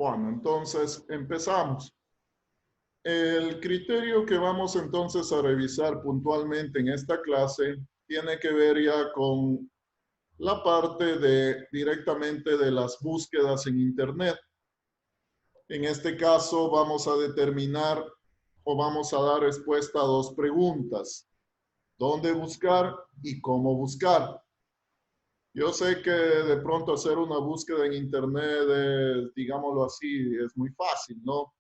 Bueno, entonces empezamos. El criterio que vamos entonces a revisar puntualmente en esta clase tiene que ver ya con la parte de directamente de las búsquedas en Internet. En este caso vamos a determinar o vamos a dar respuesta a dos preguntas. ¿Dónde buscar y cómo buscar? Yo sé que de pronto hacer una búsqueda en Internet es, digámoslo así, es muy fácil, ¿no?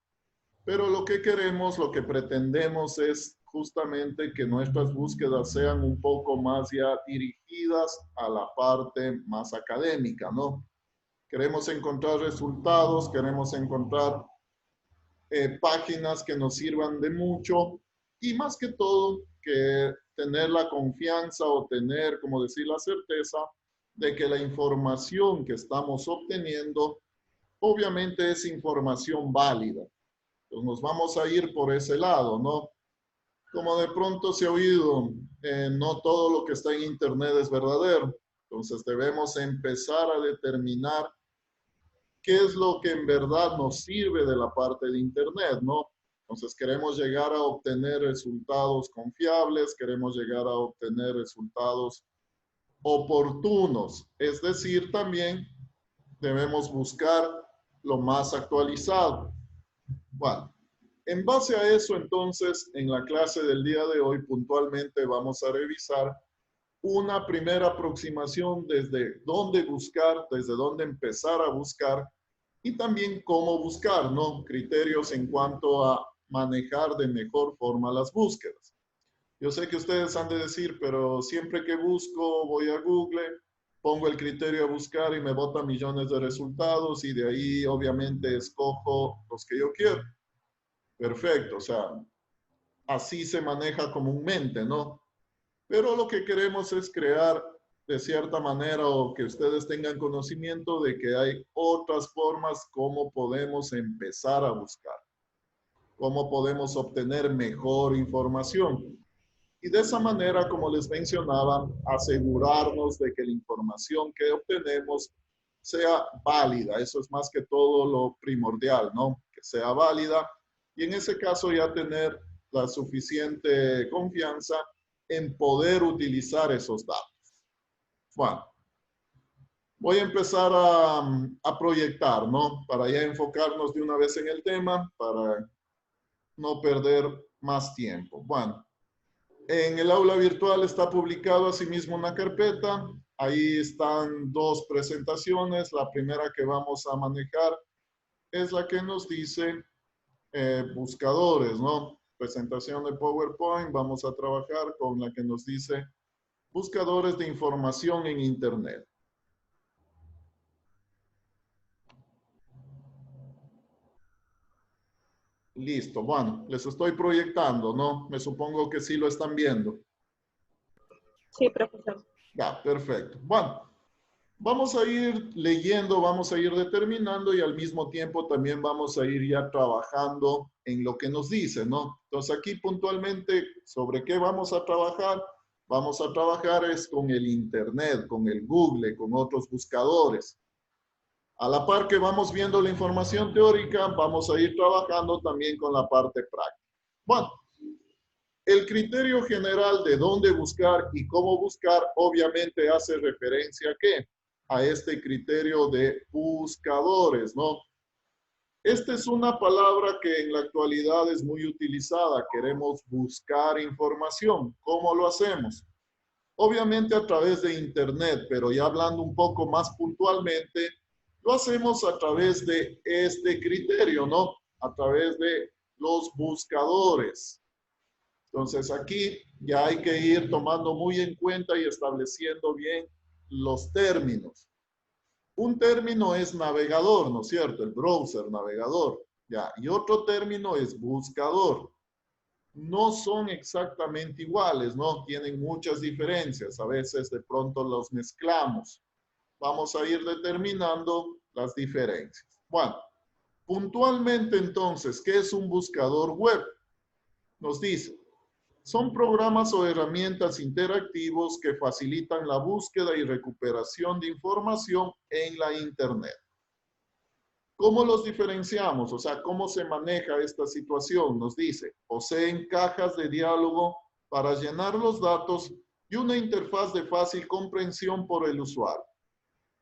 Pero lo que queremos, lo que pretendemos es justamente que nuestras búsquedas sean un poco más ya dirigidas a la parte más académica, ¿no? Queremos encontrar resultados, queremos encontrar páginas que nos sirvan de mucho y más que todo que tener la confianza o tener, como decir, la certeza de que la información que estamos obteniendo obviamente es información válida. Entonces nos vamos a ir por ese lado, ¿no? Como de pronto se ha oído, no todo lo que está en Internet es verdadero. Entonces debemos empezar a determinar qué es lo que en verdad nos sirve de la parte de Internet, ¿no? Entonces queremos llegar a obtener resultados confiables, queremos llegar a obtener resultados oportunos. Es decir, también debemos buscar lo más actualizado. Bueno, en base a eso, entonces, en la clase del día de hoy, puntualmente vamos a revisar una primera aproximación desde dónde buscar, desde dónde empezar a buscar y también cómo buscar, ¿no? Criterios en cuanto a manejar de mejor forma las búsquedas. Yo sé que ustedes han de decir, pero siempre que busco, voy a Google, pongo el criterio a buscar y me bota millones de resultados y de ahí obviamente escojo los que yo quiero. Perfecto, o sea, así se maneja comúnmente, ¿no? Pero lo que queremos es crear de cierta manera o que ustedes tengan conocimiento de que hay otras formas como podemos empezar a buscar, cómo podemos obtener mejor información. Y de esa manera, como les mencionaba, asegurarnos de que la información que obtenemos sea válida. Eso es más que todo lo primordial, ¿no? Que sea válida. Y en ese caso ya tener la suficiente confianza en poder utilizar esos datos. Bueno, voy a empezar a proyectar, ¿no? Para ya enfocarnos de una vez en el tema, para no perder más tiempo. Bueno, en el aula virtual está publicado asimismo una carpeta. Ahí están dos presentaciones. La primera que vamos a manejar es la que nos dice buscadores, ¿no? Presentación de PowerPoint. Vamos a trabajar con la que nos dice buscadores de información en Internet. Listo. Bueno, les estoy proyectando, ¿no? Me supongo que sí lo están viendo. Sí, profesor. Ya, perfecto. Bueno, vamos a ir leyendo, vamos a ir determinando y al mismo tiempo también vamos a ir ya trabajando en lo que nos dice, ¿no? Entonces aquí puntualmente, ¿sobre qué vamos a trabajar? Vamos a trabajar es con el Internet, con el Google, con otros buscadores. A la par que vamos viendo la información teórica, vamos a ir trabajando también con la parte práctica. Bueno, el criterio general de dónde buscar y cómo buscar obviamente hace referencia a ¿qué? A este criterio de buscadores, ¿no? Esta es una palabra que en la actualidad es muy utilizada. Queremos buscar información. ¿Cómo lo hacemos? Obviamente a través de Internet, pero ya hablando un poco más puntualmente, lo hacemos a través de este criterio, ¿no? A través de los buscadores. Entonces aquí ya hay que ir tomando muy en cuenta y estableciendo bien los términos. Un término es navegador, ¿no es cierto? El browser, navegador. Ya. Y otro término es buscador. No son exactamente iguales, ¿no? Tienen muchas diferencias. A veces de pronto los mezclamos. Vamos a ir determinando las diferencias. Bueno, puntualmente entonces, ¿qué es un buscador web? Nos dice, son programas o herramientas interactivos que facilitan la búsqueda y recuperación de información en la Internet. ¿Cómo los diferenciamos? O sea, ¿cómo se maneja esta situación? Nos dice, poseen cajas de diálogo para llenar los datos y una interfaz de fácil comprensión por el usuario,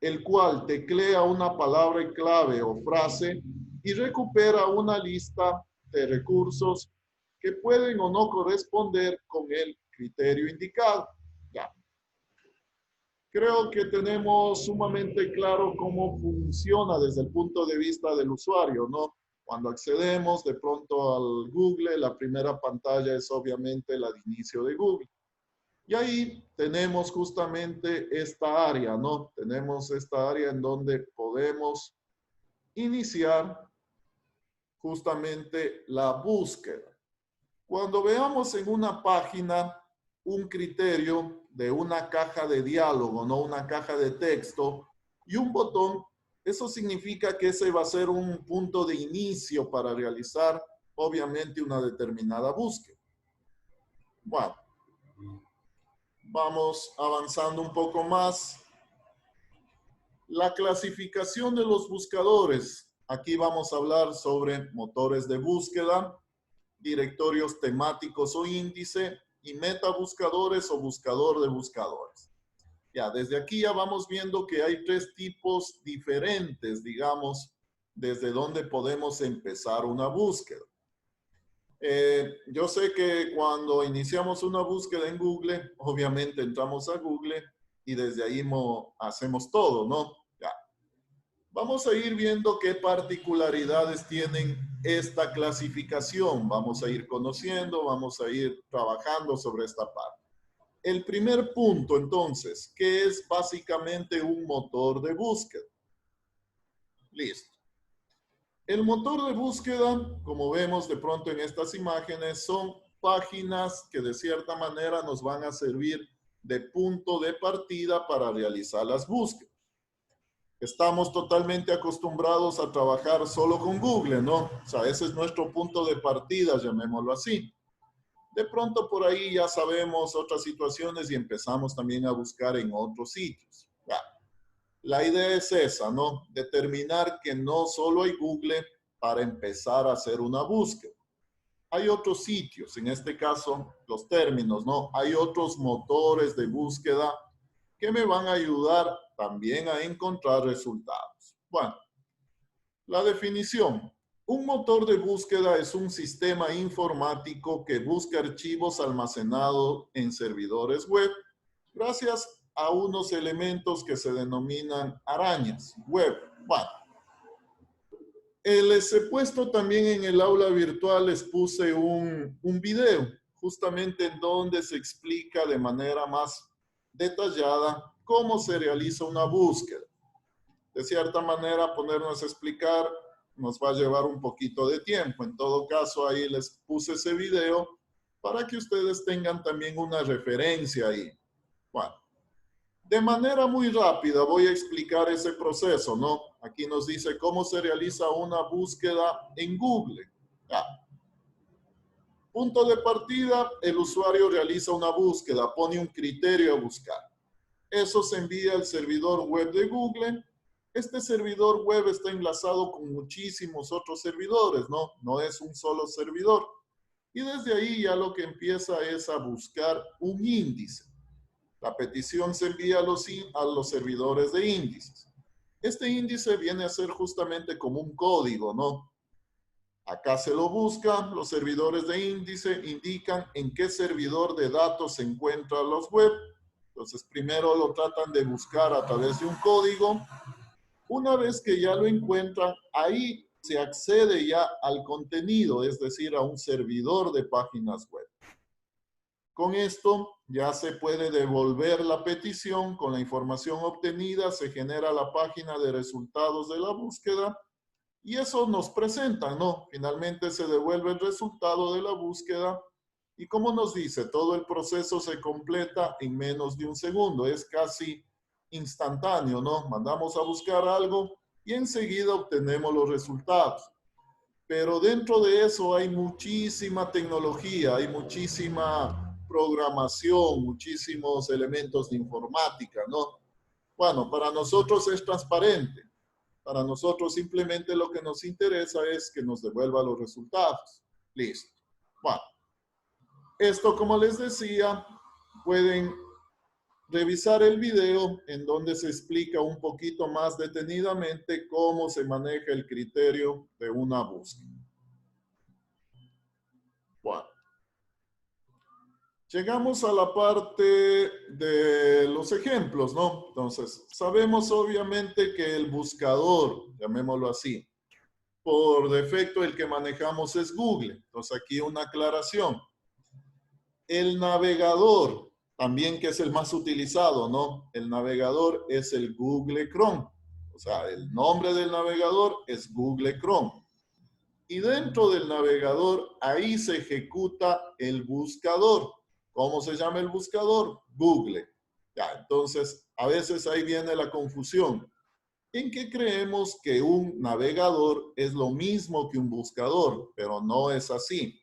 el cual teclea una palabra clave o frase y recupera una lista de recursos que pueden o no corresponder con el criterio indicado. Ya. Creo que tenemos sumamente claro cómo funciona desde el punto de vista del usuario, ¿no? Cuando accedemos de pronto al Google, la primera pantalla es obviamente la de inicio de Google. Y ahí tenemos justamente esta área, ¿no? Tenemos esta área en donde podemos iniciar justamente la búsqueda. Cuando veamos en una página un criterio de una caja de diálogo, no una caja de texto y un botón, eso significa que ese va a ser un punto de inicio para realizar, obviamente, una determinada búsqueda. Bueno, vamos avanzando un poco más. La clasificación de los buscadores. Aquí vamos a hablar sobre motores de búsqueda, directorios temáticos o índice y metabuscadores o buscador de buscadores. Ya, desde aquí ya vamos viendo que hay tres tipos diferentes, digamos, desde donde podemos empezar una búsqueda. Yo sé que cuando iniciamos una búsqueda en Google, obviamente entramos a Google y desde ahí hacemos todo, ¿no? Ya. Vamos a ir viendo qué particularidades tienen esta clasificación. Vamos a ir conociendo, vamos a ir trabajando sobre esta parte. El primer punto, entonces, ¿qué es básicamente un motor de búsqueda? Listo. El motor de búsqueda, como vemos de pronto en estas imágenes, son páginas que de cierta manera nos van a servir de punto de partida para realizar las búsquedas. Estamos totalmente acostumbrados a trabajar solo con Google, ¿no? O sea, ese es nuestro punto de partida, llamémoslo así. De pronto por ahí ya sabemos otras situaciones y empezamos también a buscar en otros sitios. Ya. La idea es esa, ¿no? Determinar que no solo hay Google para empezar a hacer una búsqueda. Hay otros sitios, en este caso, los términos, ¿no? Hay otros motores de búsqueda que me van a ayudar también a encontrar resultados. Bueno, la definición. Un motor de búsqueda es un sistema informático que busca archivos almacenados en servidores web gracias a unos elementos que se denominan arañas web. Bueno, les he puesto también en el aula virtual, les puse un video justamente en donde se explica de manera más detallada cómo se realiza una búsqueda. De cierta manera, ponernos a explicar nos va a llevar un poquito de tiempo. En todo caso, ahí les puse ese video para que ustedes tengan también una referencia ahí. Bueno, de manera muy rápida voy a explicar ese proceso, ¿no? Aquí nos dice cómo se realiza una búsqueda en Google. Ya. Punto de partida, el usuario realiza una búsqueda, pone un criterio a buscar. Eso se envía al servidor web de Google. Este servidor web está enlazado con muchísimos otros servidores, ¿no? No es un solo servidor. Y desde ahí ya lo que empieza es a buscar un índice. La petición se envía a los servidores de índices. Este índice viene a ser justamente como un código, ¿no? Acá se lo buscan, los servidores de índice indican en qué servidor de datos se encuentran los web. Entonces, primero lo tratan de buscar a través de un código. Una vez que ya lo encuentran, ahí se accede ya al contenido, es decir, a un servidor de páginas web. Con esto ya se puede devolver la petición, con la información obtenida se genera la página de resultados de la búsqueda y eso nos presenta, ¿no? Finalmente se devuelve el resultado de la búsqueda y como nos dice, todo el proceso se completa en menos de un segundo, es casi instantáneo, ¿no? Mandamos a buscar algo y enseguida obtenemos los resultados. Pero dentro de eso hay muchísima tecnología, hay muchísima programación, muchísimos elementos de informática, ¿no? Bueno, para nosotros es transparente. Para nosotros simplemente lo que nos interesa es que nos devuelva los resultados. Listo. Bueno, esto, como les decía, pueden revisar el video en donde se explica un poquito más detenidamente cómo se maneja el criterio de una búsqueda. Bueno, llegamos a la parte de los ejemplos, ¿no? Entonces, sabemos obviamente que el buscador, llamémoslo así, por defecto el que manejamos es Google. Entonces, aquí una aclaración. El navegador, también que es el más utilizado, ¿no? El navegador es el Google Chrome. O sea, el nombre del navegador es Google Chrome. Y dentro del navegador, ahí se ejecuta el buscador. ¿Cómo se llama el buscador? Google. Ya, entonces, a veces ahí viene la confusión. ¿En qué creemos que un navegador es lo mismo que un buscador? Pero no es así.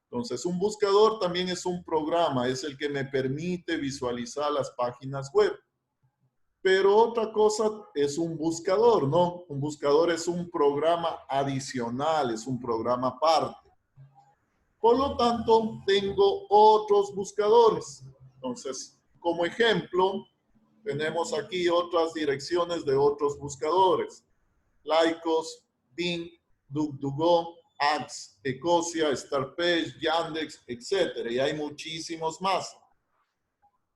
Entonces, un buscador también es un programa, es el que me permite visualizar las páginas web. Pero otra cosa es un buscador, ¿no? Un buscador es un programa adicional, es un programa aparte. Por lo tanto, tengo otros buscadores. Entonces, como ejemplo, tenemos aquí otras direcciones de otros buscadores. Lycos, Bing, DuckDuckGo, Ads, Ecosia, Startpage, Yandex, etc. Y hay muchísimos más.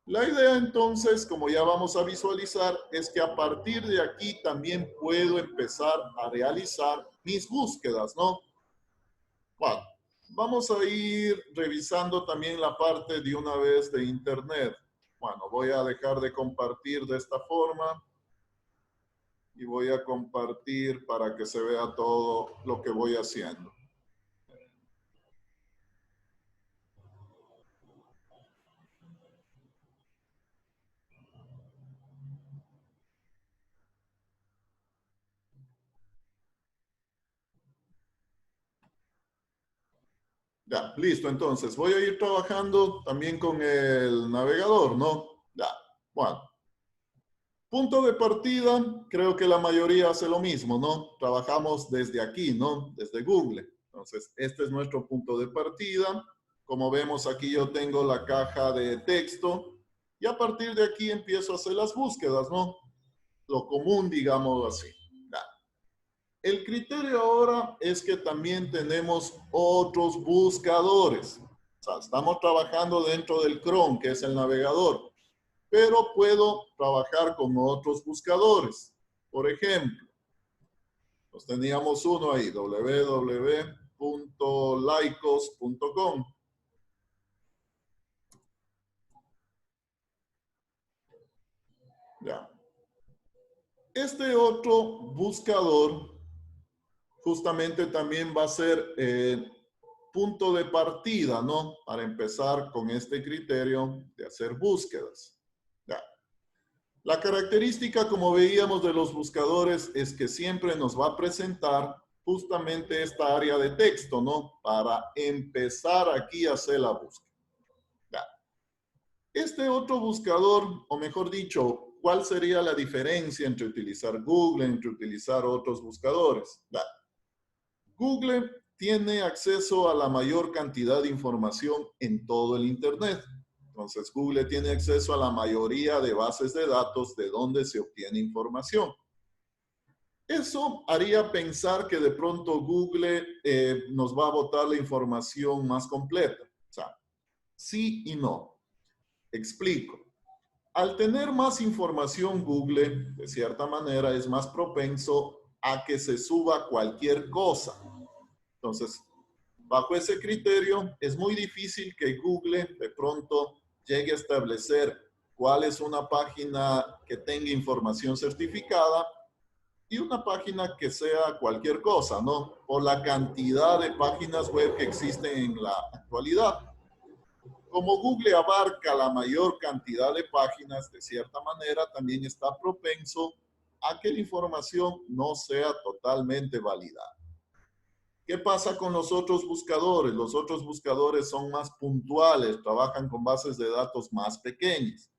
La idea entonces, como ya vamos a visualizar, es que a partir de aquí también puedo empezar a realizar mis búsquedas, ¿no? Bueno, vamos a ir revisando también la parte de una vez de Internet. Bueno, voy a dejar de compartir de esta forma y voy a compartir para que se vea todo lo que voy haciendo. Ya, listo. Entonces, voy a ir trabajando también con el navegador, ¿no? Ya, bueno. Punto de partida, creo que la mayoría hace lo mismo, ¿no? Trabajamos desde aquí, ¿no? Desde Google. Entonces, este es nuestro punto de partida. Como vemos, aquí yo tengo la caja de texto y a partir de aquí empiezo a hacer las búsquedas, ¿no? Lo común, digamos así. Ya. El criterio ahora es que también tenemos otros buscadores. O sea, estamos trabajando dentro del Chrome, que es el navegador, pero puedo trabajar con otros buscadores. Por ejemplo, pues teníamos uno ahí, www.lycos.com. Ya. Este otro buscador justamente también va a ser punto de partida, ¿no? Para empezar con este criterio de hacer búsquedas. Ya. La característica, como veíamos, de los buscadores es que siempre nos va a presentar justamente esta área de texto, ¿no? Para empezar aquí a hacer la búsqueda. Ya. Este otro buscador, o mejor dicho, ¿cuál sería la diferencia entre utilizar Google, entre utilizar otros buscadores? Ya. Google tiene acceso a la mayor cantidad de información en todo el Internet. Entonces, Google tiene acceso a la mayoría de bases de datos de donde se obtiene información. Eso haría pensar que de pronto Google nos va a botar la información más completa. O sea, sí y no. Explico. Al tener más información, Google, de cierta manera, es más propenso a que se suba cualquier cosa. Entonces, bajo ese criterio, es muy difícil que Google de pronto llegue a establecer cuál es una página que tenga información certificada y una página que sea cualquier cosa, ¿no? Por la cantidad de páginas web que existen en la actualidad. Como Google abarca la mayor cantidad de páginas, de cierta manera, también está propenso a que la información no sea totalmente validada. ¿Qué pasa con los otros buscadores? Los otros buscadores son más puntuales, trabajan con bases de datos más pequeñas.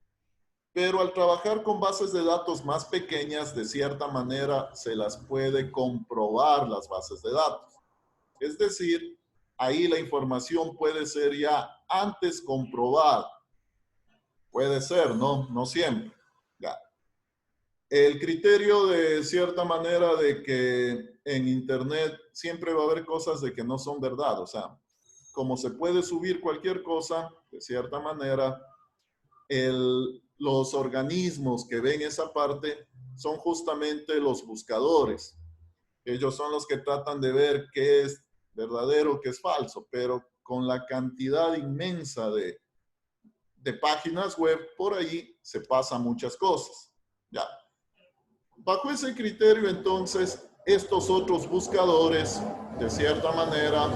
Pero al trabajar con bases de datos más pequeñas, de cierta manera se las puede comprobar las bases de datos. Es decir, ahí la información puede ser ya antes comprobada. Puede ser, ¿no? No siempre. Ya. El criterio de cierta manera de que en Internet siempre va a haber cosas de que no son verdad. O sea, como se puede subir cualquier cosa, de cierta manera, los organismos que ven esa parte son justamente los buscadores. Ellos son los que tratan de ver qué es verdadero, qué es falso, pero con la cantidad inmensa de páginas web, por ahí se pasan muchas cosas. Ya. Bajo ese criterio, entonces, estos otros buscadores, de cierta manera,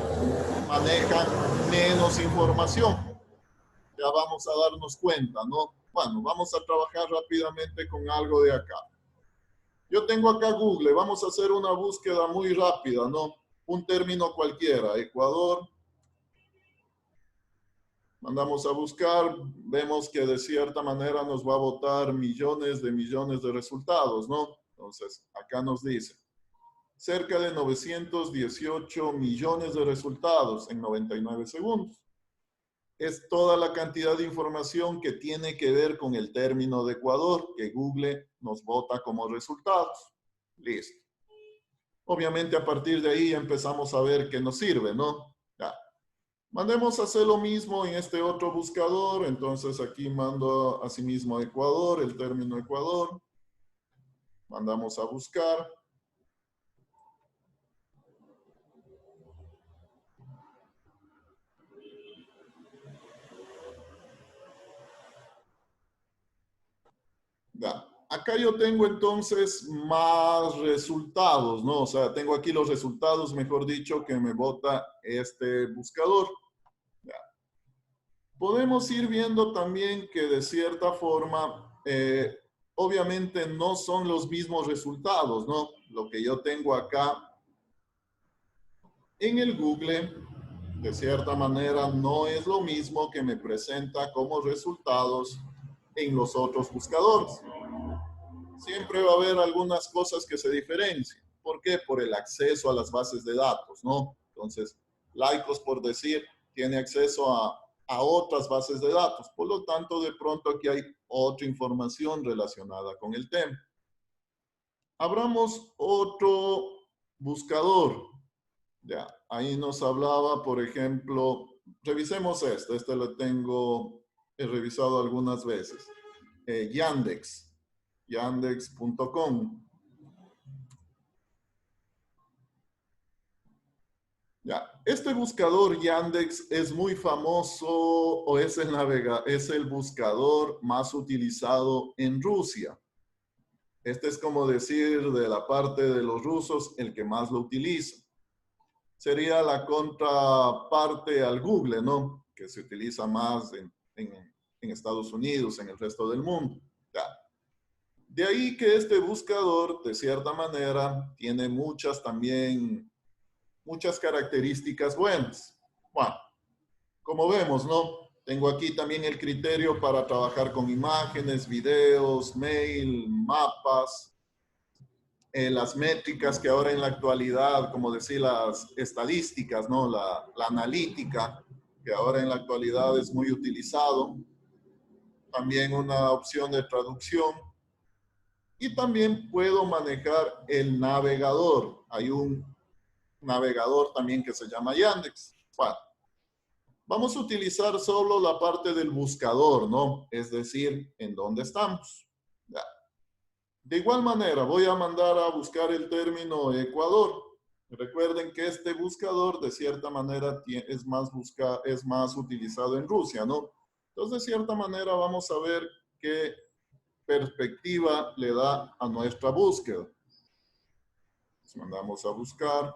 manejan menos información. Ya vamos a darnos cuenta, ¿no? Bueno, vamos a trabajar rápidamente con algo de acá. Yo tengo acá Google, vamos a hacer una búsqueda muy rápida, ¿no? Un término cualquiera, Ecuador. Mandamos a buscar, vemos que de cierta manera nos va a botar millones de resultados, ¿no? Entonces, acá nos dice, cerca de 918 millones de resultados en 99 segundos. Es toda la cantidad de información que tiene que ver con el término de Ecuador que Google nos bota como resultados. Listo. Obviamente a partir de ahí empezamos a ver qué nos sirve, ¿no? Ya. Mandemos a hacer lo mismo en este otro buscador. Entonces aquí mando asimismo a Ecuador, el término Ecuador. Mandamos a buscar. Ya. Acá yo tengo entonces más resultados, ¿no? O sea, tengo aquí los resultados, mejor dicho, que me bota este buscador. Ya. Podemos ir viendo también que de cierta forma, obviamente no son los mismos resultados, ¿no? Lo que yo tengo acá en el Google, de cierta manera, no es lo mismo que me presenta como resultados en los otros buscadores. Siempre va a haber algunas cosas que se diferencian. ¿Por qué? Por el acceso a las bases de datos, ¿no? Entonces, Lycos, por decir, tiene acceso a otras bases de datos. Por lo tanto, de pronto aquí hay otra información relacionada con el tema. Abramos otro buscador. Ya, ahí nos hablaba, por ejemplo, revisemos este lo tengo, he revisado algunas veces. Yandex. Yandex.com. Ya, este buscador Yandex es muy famoso o es el buscador más utilizado en Rusia. Este es como decir de la parte de los rusos el que más lo utiliza. Sería la contraparte al Google, ¿no? Que se utiliza más en Estados Unidos, en el resto del mundo. Ya. De ahí que este buscador, de cierta manera, tiene muchas características buenas. Bueno, como vemos, ¿no? Tengo aquí también el criterio para trabajar con imágenes, videos, mail, mapas, las métricas que ahora en la actualidad, como decir, las estadísticas, ¿no? La analítica, que ahora en la actualidad es muy utilizado. También una opción de traducción. Y también puedo manejar el navegador. Hay un navegador también que se llama Yandex. Bueno, vamos a utilizar solo la parte del buscador, ¿no? Es decir, en dónde estamos. Ya. De igual manera, voy a mandar a buscar el término Ecuador. Recuerden que este buscador, de cierta manera, es más utilizado en Rusia, ¿no? Entonces, de cierta manera, vamos a ver qué perspectiva le da a nuestra búsqueda. Nos mandamos a buscar.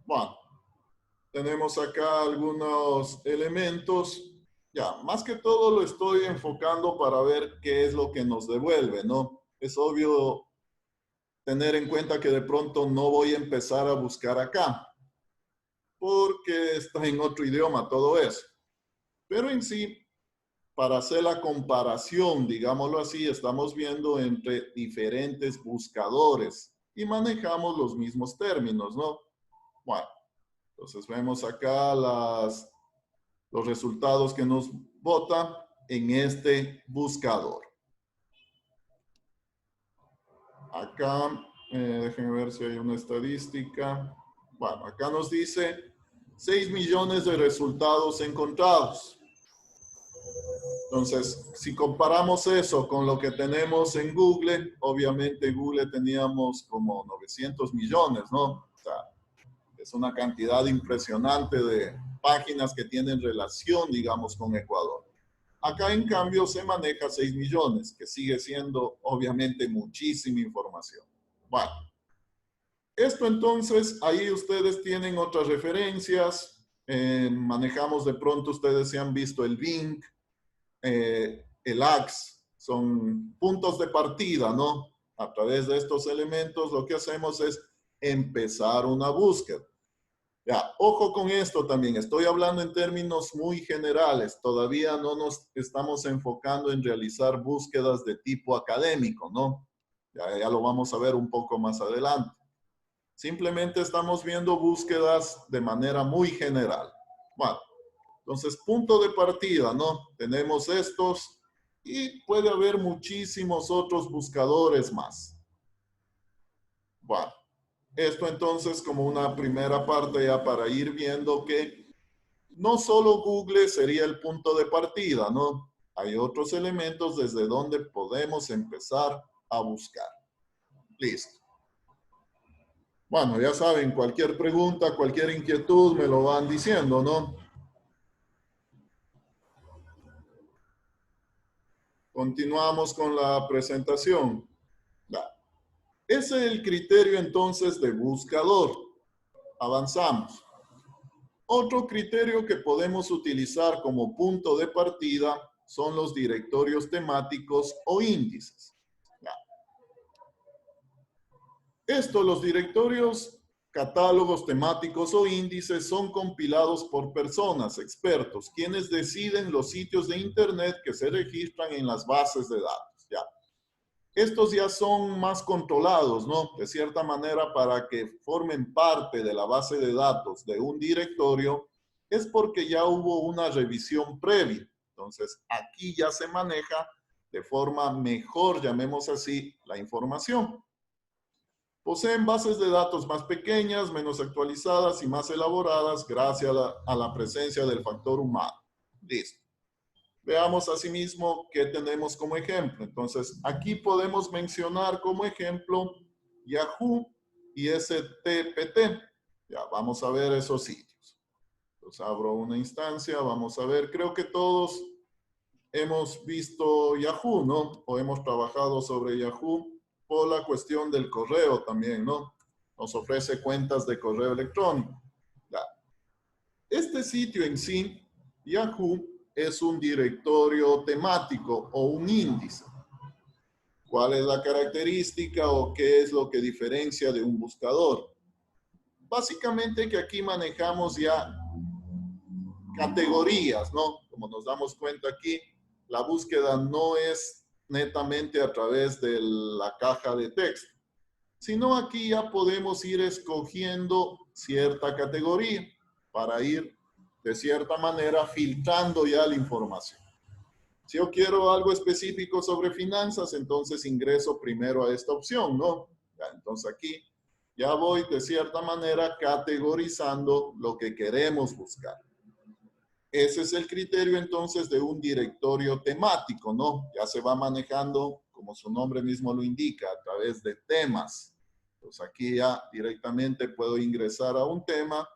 Bueno, tenemos acá algunos elementos. Ya, más que todo lo estoy enfocando para ver qué es lo que nos devuelve, ¿no? Es obvio tener en cuenta que de pronto no voy a empezar a buscar acá, porque está en otro idioma todo eso. Pero en sí, para hacer la comparación, digámoslo así, estamos viendo entre diferentes buscadores y manejamos los mismos términos, ¿no? Bueno, entonces vemos acá los resultados que nos bota en este buscador. Acá, déjenme ver si hay una estadística. Bueno, acá nos dice 6 millones de resultados encontrados. Entonces, si comparamos eso con lo que tenemos en Google, obviamente Google teníamos como 900 millones, ¿no? O sea, es una cantidad impresionante de páginas que tienen relación, digamos, con Ecuador. Acá, en cambio, se maneja 6 millones, que sigue siendo, obviamente, muchísima información. Bueno, esto entonces, ahí ustedes tienen otras referencias. Manejamos de pronto, ustedes se han visto el Bing, el Axe, son puntos de partida, ¿no? A través de estos elementos lo que hacemos es empezar una búsqueda. Ya, ojo con esto también, estoy hablando en términos muy generales, todavía no nos estamos enfocando en realizar búsquedas de tipo académico, ¿no? Ya lo vamos a ver un poco más adelante. Simplemente estamos viendo búsquedas de manera muy general. Bueno, entonces punto de partida, ¿no? Tenemos estos y puede haber muchísimos otros buscadores más. Bueno. Esto entonces como una primera parte ya para ir viendo que no solo Google sería el punto de partida, ¿no? Hay otros elementos desde donde podemos empezar a buscar. Listo. Bueno, ya saben, cualquier pregunta, cualquier inquietud me lo van diciendo, ¿no? Continuamos con la presentación. Ese es el criterio entonces de buscador. Avanzamos. Otro criterio que podemos utilizar como punto de partida son los directorios temáticos o índices. Los directorios, catálogos temáticos o índices son compilados por personas, expertos, quienes deciden los sitios de Internet que se registran en las bases de datos. ¿Ya? Estos ya son más controlados, ¿no? De cierta manera, para que formen parte de la base de datos de un directorio, es porque ya hubo una revisión previa. Entonces, aquí ya se maneja de forma mejor, llamemos así, la información. Poseen bases de datos más pequeñas, menos actualizadas y más elaboradas gracias a la presencia del factor humano. Listo. Veamos asimismo qué tenemos como ejemplo. Entonces, aquí podemos mencionar como ejemplo Yahoo y STPT. Ya, vamos a ver esos sitios. Entonces, abro una instancia, vamos a ver. Creo que todos hemos visto Yahoo, ¿no? O hemos trabajado sobre Yahoo por la cuestión del correo también, ¿no? Nos ofrece cuentas de correo electrónico. Ya. Este sitio en sí, Yahoo, es un directorio temático o un índice. ¿Cuál es la característica o qué es lo que diferencia de un buscador? Básicamente que aquí manejamos ya categorías, ¿no? Como nos damos cuenta aquí, la búsqueda no es netamente a través de la caja de texto, sino aquí ya podemos ir escogiendo cierta categoría para ir de cierta manera filtrando ya la información. Si yo quiero algo específico sobre finanzas, entonces ingreso primero a esta opción, ¿no? Ya, entonces aquí ya voy de cierta manera categorizando lo que queremos buscar. Ese es el criterio entonces de un directorio temático, ¿no? Ya se va manejando, como su nombre mismo lo indica, a través de temas. Entonces aquí ya directamente puedo ingresar a un tema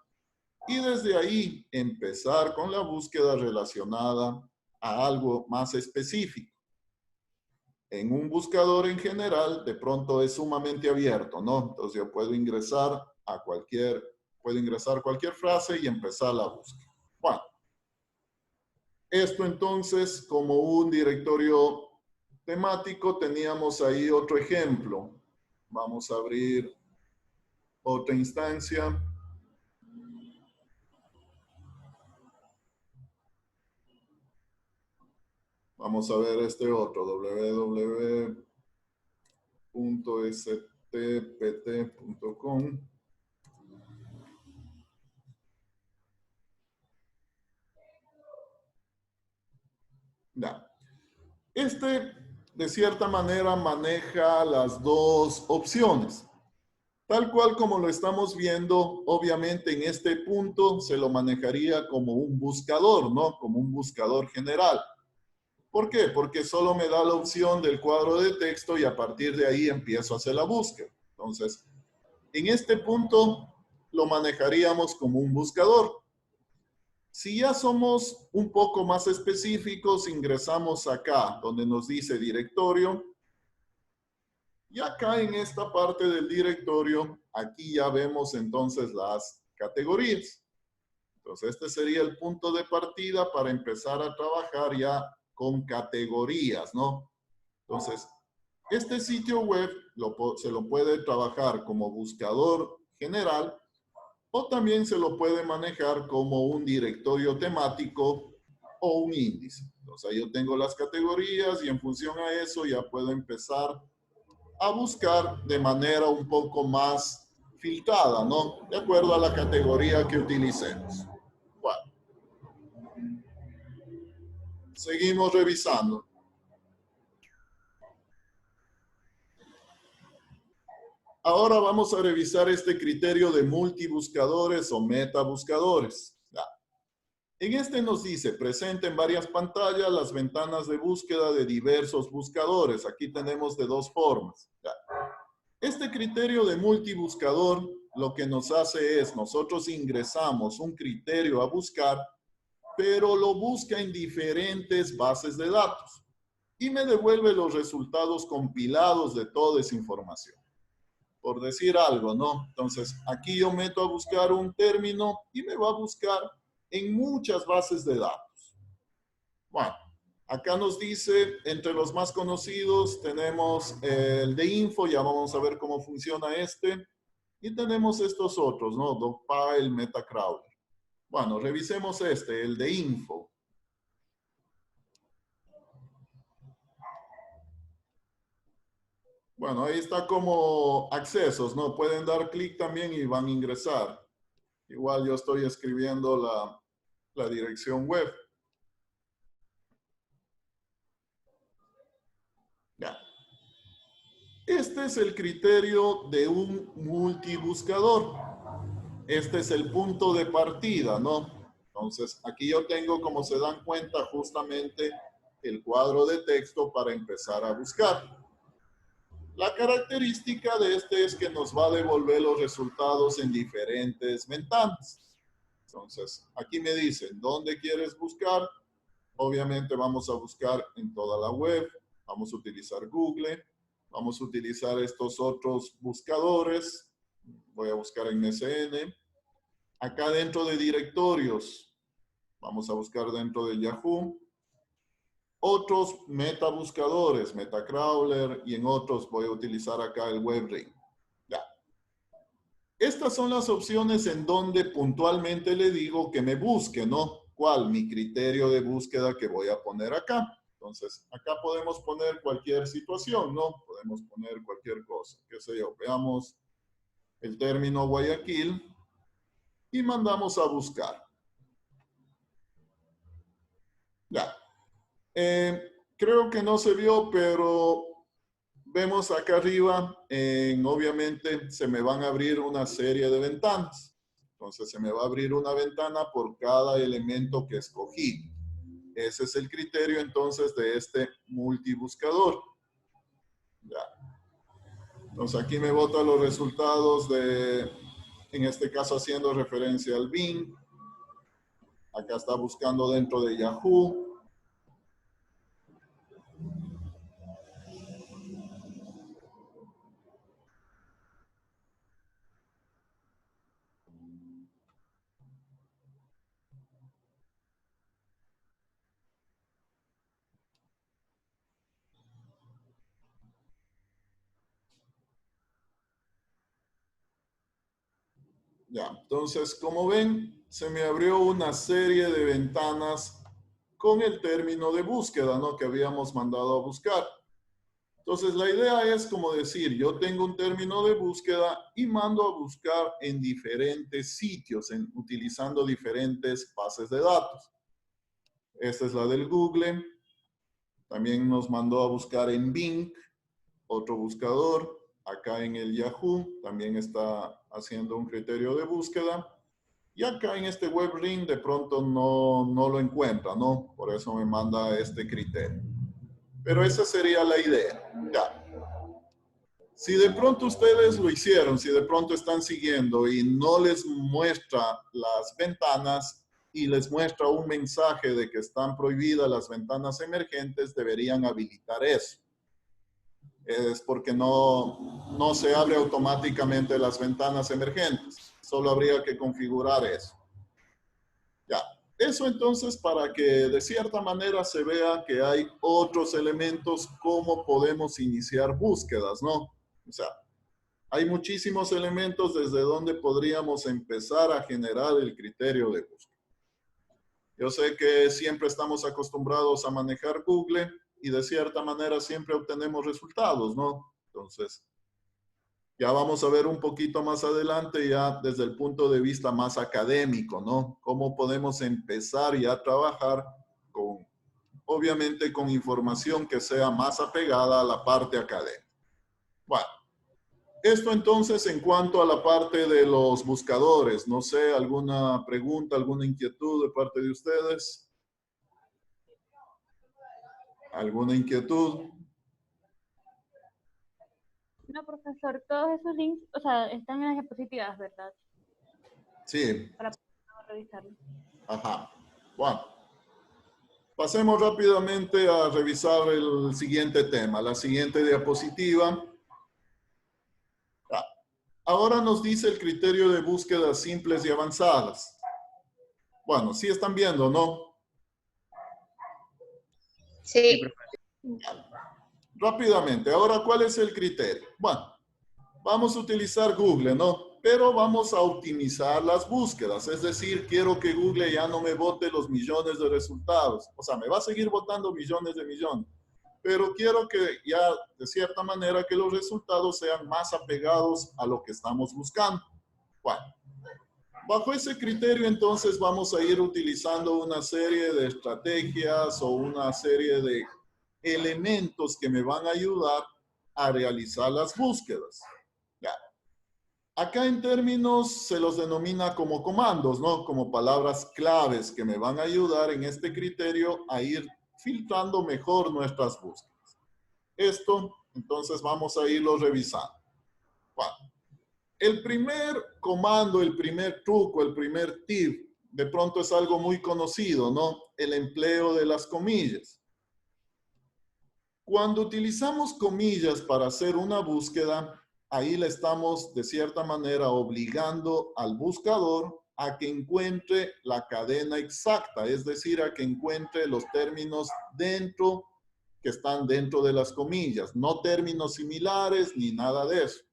y desde ahí empezar con la búsqueda relacionada a algo más específico. En un buscador en general, de pronto es sumamente abierto, ¿no? Entonces yo puedo ingresar cualquier frase y empezar la búsqueda. Bueno, esto entonces como un directorio temático teníamos ahí otro ejemplo. Vamos a abrir otra instancia. Vamos a ver este otro, www.stpt.com. Ya. Este, de cierta manera, maneja las dos opciones. Tal cual como lo estamos viendo, obviamente en este punto se lo manejaría como un buscador, ¿no? Como un buscador general. ¿Por qué? Porque solo me da la opción del cuadro de texto y a partir de ahí empiezo a hacer la búsqueda. Entonces, en este punto lo manejaríamos como un buscador. Si ya somos un poco más específicos, ingresamos acá donde nos dice directorio. Y acá en esta parte del directorio, aquí ya vemos entonces las categorías. Entonces este sería el punto de partida para empezar a trabajar ya con categorías, ¿no? Entonces, este sitio web se lo puede trabajar como buscador general o también se lo puede manejar como un directorio temático o un índice. Entonces, yo tengo las categorías y en función a eso ya puedo empezar a buscar de manera un poco más filtrada, ¿no? De acuerdo a la categoría que utilicemos. Bueno, seguimos revisando. Ahora vamos a revisar este criterio de multibuscadores o metabuscadores. Ya. En este nos dice, presenta en varias pantallas las ventanas de búsqueda de diversos buscadores. Aquí tenemos de dos formas. Ya. Este criterio de multibuscador lo que nos hace es, nosotros ingresamos un criterio a buscar, pero lo busca en diferentes bases de datos y me devuelve los resultados compilados de toda esa información. Por decir algo, ¿no? Entonces, aquí yo meto a buscar un término y me va a buscar en muchas bases de datos. Bueno, acá nos dice, entre los más conocidos tenemos el de info, ya vamos a ver cómo funciona este. Y tenemos estos otros, ¿no? Dogpile, Metacrawler. Bueno, revisemos este, el de info. Bueno, ahí está como accesos, ¿no? Pueden dar clic también y van a ingresar. Igual yo estoy escribiendo la dirección web. Ya. Este es el criterio de un multibuscador. Este es el punto de partida, ¿no? Entonces, aquí yo tengo, como se dan cuenta, justamente el cuadro de texto para empezar a buscar. La característica de este es que nos va a devolver los resultados en diferentes ventanas. Entonces, aquí me dicen, ¿dónde quieres buscar? Obviamente vamos a buscar en toda la web, vamos a utilizar Google, vamos a utilizar estos otros buscadores, voy a buscar en SN. Acá dentro de directorios, vamos a buscar dentro de Yahoo. Otros metabuscadores, Metacrawler, y en otros voy a utilizar acá el WebRing. Ya. Estas son las opciones en donde puntualmente le digo que me busque, ¿no? ¿Cuál? Mi criterio de búsqueda que voy a poner acá. Entonces, acá podemos poner cualquier situación, ¿no? Podemos poner cualquier cosa, qué sé yo. Veamos el término Guayaquil y mandamos a buscar. Ya. Creo que no se vio, pero vemos acá arriba, obviamente se me van a abrir una serie de ventanas. Entonces se me va a abrir una ventana por cada elemento que escogí. Ese es el criterio entonces de este multibuscador. Ya. Entonces aquí me bota los resultados de, en este caso haciendo referencia al Bing. Acá está buscando dentro de Yahoo. Ya, entonces como ven, se me abrió una serie de ventanas con el término de búsqueda, ¿no? Que habíamos mandado a buscar. Entonces, la idea es como decir, yo tengo un término de búsqueda y mando a buscar en diferentes sitios, utilizando diferentes bases de datos. Esta es la del Google. También nos mandó a buscar en Bing, otro buscador. Acá en el Yahoo también está haciendo un criterio de búsqueda. Y acá en este WebRing de pronto no lo encuentra, ¿no? Por eso me manda este criterio. Pero esa sería la idea. Ya. Si de pronto ustedes lo hicieron, si de pronto están siguiendo y no les muestra las ventanas y les muestra un mensaje de que están prohibidas las ventanas emergentes, deberían habilitar eso. Es porque no se abre automáticamente las ventanas emergentes. Solo habría que configurar eso. Ya. Eso entonces para que de cierta manera se vea que hay otros elementos cómo podemos iniciar búsquedas, ¿no? O sea, hay muchísimos elementos desde donde podríamos empezar a generar el criterio de búsqueda. Yo sé que siempre estamos acostumbrados a manejar Google y de cierta manera siempre obtenemos resultados, ¿no? Entonces, ya vamos a ver un poquito más adelante ya desde el punto de vista más académico, ¿no? Cómo podemos empezar ya a trabajar con, obviamente, con información que sea más apegada a la parte académica. Bueno. Esto entonces en cuanto a la parte de los buscadores. No sé, alguna pregunta, alguna inquietud de parte de ustedes. ¿Alguna inquietud? No, profesor, todos esos links, o sea, están en las diapositivas, ¿verdad? Sí. Para poder revisarlo. Ajá. Bueno. Pasemos rápidamente a revisar el siguiente tema, la siguiente diapositiva. Ahora nos dice el criterio de búsqueda simples y avanzadas. Bueno, sí están viendo, ¿no? Sí. Rápidamente, ahora, ¿cuál es el criterio? Bueno, vamos a utilizar Google, ¿no? Pero vamos a optimizar las búsquedas. Es decir, quiero que Google ya no me bote los millones de resultados. O sea, me va a seguir botando millones de millones. Pero quiero que ya, de cierta manera, que los resultados sean más apegados a lo que estamos buscando. Bueno, bajo ese criterio, entonces, vamos a ir utilizando una serie de estrategias o una serie de elementos que me van a ayudar a realizar las búsquedas. Ya. Acá en términos se los denomina como comandos, ¿no? Como palabras claves que me van a ayudar en este criterio a ir filtrando mejor nuestras búsquedas. Esto, entonces, vamos a irlo revisando. Bueno, el primer comando, el primer truco, el primer tip, de pronto es algo muy conocido, ¿no? El empleo de las comillas. Cuando utilizamos comillas para hacer una búsqueda, ahí le estamos de cierta manera obligando al buscador a que encuentre la cadena exacta, es decir, a que encuentre los términos que están dentro de las comillas, no términos similares ni nada de eso.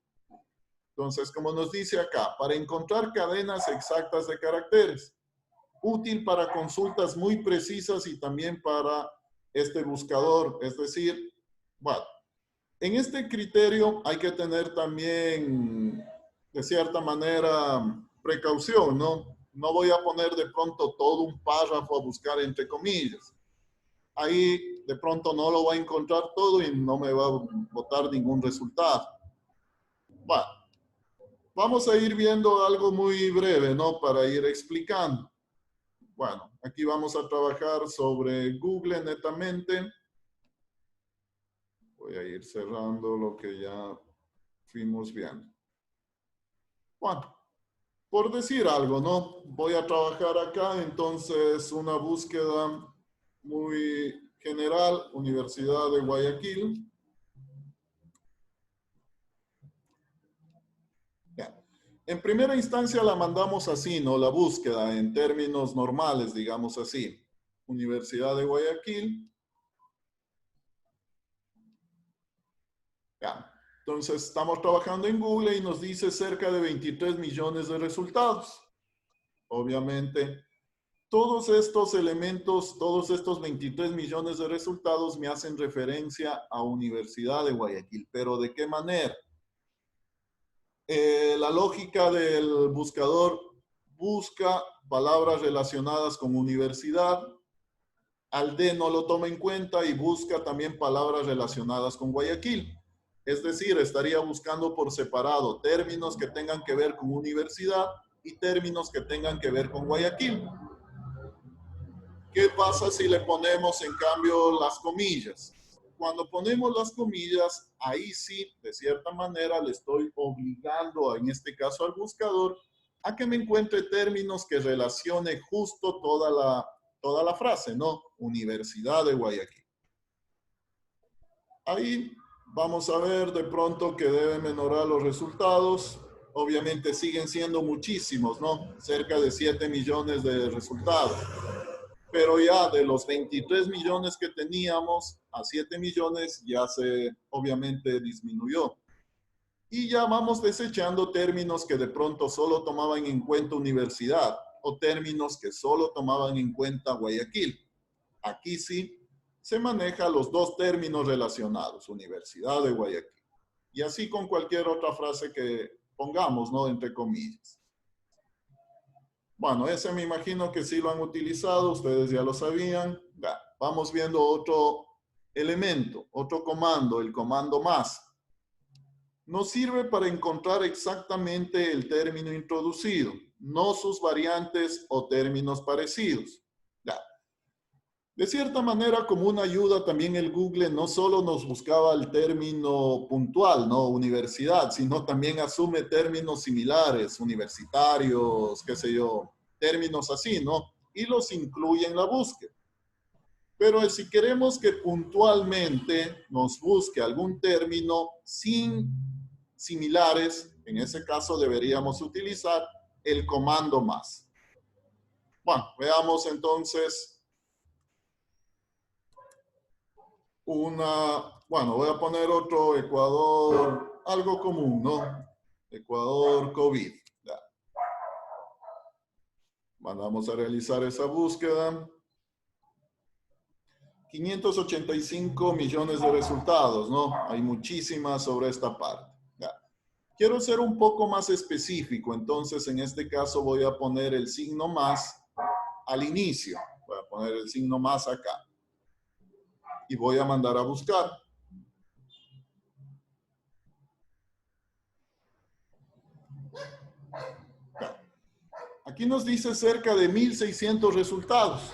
Entonces, como nos dice acá, para encontrar cadenas exactas de caracteres, útil para consultas muy precisas y también para este buscador, es decir, bueno, en este criterio hay que tener también, de cierta manera, precaución, ¿no? No voy a poner de pronto todo un párrafo a buscar entre comillas. Ahí de pronto no lo voy a encontrar todo y no me va a botar ningún resultado. Bueno, vamos a ir viendo algo muy breve, ¿no? Para ir explicando. Bueno, aquí vamos a trabajar sobre Google netamente. Voy a ir cerrando lo que ya fuimos viendo. Bueno, por decir algo, ¿no? Voy a trabajar acá, entonces una búsqueda muy general, Universidad de Guayaquil. Ya. En primera instancia la mandamos así, ¿no? La búsqueda en términos normales, digamos así. Universidad de Guayaquil. Ya. Entonces, estamos trabajando en Google y nos dice cerca de 23 millones de resultados. Obviamente, todos estos elementos, todos estos 23 millones de resultados me hacen referencia a Universidad de Guayaquil. ¿Pero de qué manera? La lógica del buscador busca palabras relacionadas con universidad. Al D no lo toma en cuenta y busca también palabras relacionadas con Guayaquil. Es decir, estaría buscando por separado términos que tengan que ver con universidad y términos que tengan que ver con Guayaquil. ¿Qué pasa si le ponemos en cambio las comillas? Cuando ponemos las comillas, ahí sí, de cierta manera, le estoy obligando, en este caso al buscador, a que me encuentre términos que relacione justo toda la frase, ¿no? Universidad de Guayaquil. Ahí vamos a ver de pronto que debe menorar los resultados. Obviamente siguen siendo muchísimos, ¿no? Cerca de 7 millones de resultados. Pero ya de los 23 millones que teníamos a 7 millones ya se obviamente disminuyó. Y ya vamos desechando términos que de pronto solo tomaban en cuenta universidad o términos que solo tomaban en cuenta Guayaquil. Aquí sí se maneja los dos términos relacionados, Universidad de Guayaquil. Y así con cualquier otra frase que pongamos, ¿no? Entre comillas. Bueno, ese me imagino que sí lo han utilizado, ustedes ya lo sabían. Ya, vamos viendo otro elemento, otro comando, el comando más. Nos sirve para encontrar exactamente el término introducido, no sus variantes o términos parecidos. Ya. De cierta manera, como una ayuda, también el Google no solo nos buscaba el término puntual, ¿no? Universidad, sino también asume términos similares, universitarios, qué sé yo, términos así, ¿no? Y los incluye en la búsqueda. Pero si queremos que puntualmente nos busque algún término sin similares, en ese caso deberíamos utilizar el comando más. Bueno, veamos entonces bueno, voy a poner otro Ecuador, algo común, ¿no? Ecuador COVID. Ya. Vamos a realizar esa búsqueda. 585 millones de resultados, ¿no? Hay muchísimas sobre esta parte. Ya. Quiero ser un poco más específico, entonces en este caso voy a poner el signo más al inicio. Voy a poner el signo más acá. Y voy a mandar a buscar. Aquí nos dice cerca de 1.600 resultados.